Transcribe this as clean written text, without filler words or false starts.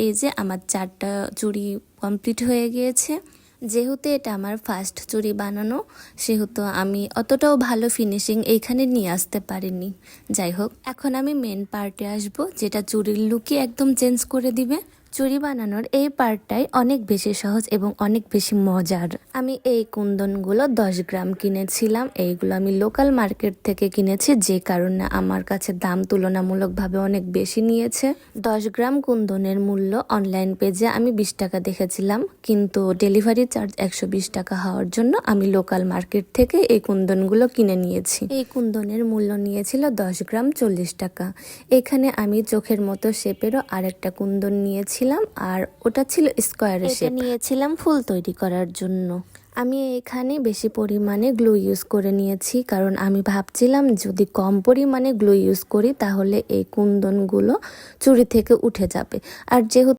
এই যে আমার 4টা চুড়ি কমপ্লিট হয়ে গিয়েছে। যেহেতু এটা আমার ফার্স্ট চুড়ি বানানো, সেহেতু আমি অতটাও ভালো ফিনিশিং এইখানে নিয়ে আসতে পারিনি। যাই হোক, এখন আমি মেন পার্টে আসব, যেটা চুড়ির লুকই একদম চেঞ্জ করে দিবে। চুড়ি বানানোর এই পার্টটাই অনেক বেশি সহজ এবং অনেক বেশি মজার। আমি এই কুন্দনগুলো 10 গ্রাম কিনেছিলাম। এইগুলো আমি লোকাল মার্কেট থেকে কিনেছি, যে কারণে আমার কাছে দাম তুলনামূলকভাবে অনেক বেশি নিয়েছে। 10 গ্রাম কুন্দনের মূল্য অনলাইন পেজে আমি 20 টাকা দেখেছিলাম, কিন্তু ডেলিভারি চার্জ 120 টাকা হওয়ার জন্য আমি লোকাল মার্কেট থেকে এই কুন্দনগুলো কিনে নিয়েছি। এই কুন্দনের মূল্য নিয়েছিল 10 গ্রাম 40 টাকা। এখানে আমি চোখের মতো শেপেরও আরেকটা কুন্দন নিয়েছিলাম, আর ওটা ছিল স্কোয়ারের শেপ। নিয়েছিলাম ফুল তৈরি করার জন্য। আমি এখানে বেশি পরিমাণে গ্লু ইউজ করে নিয়েছি, কারণ আমি ভাবছিলাম যদি কম পরিমাণে গ্লু ইউজ করি তাহলে এই কুন্দনগুলো চুড়ি থেকে উঠে যাবে। আর যেহেতু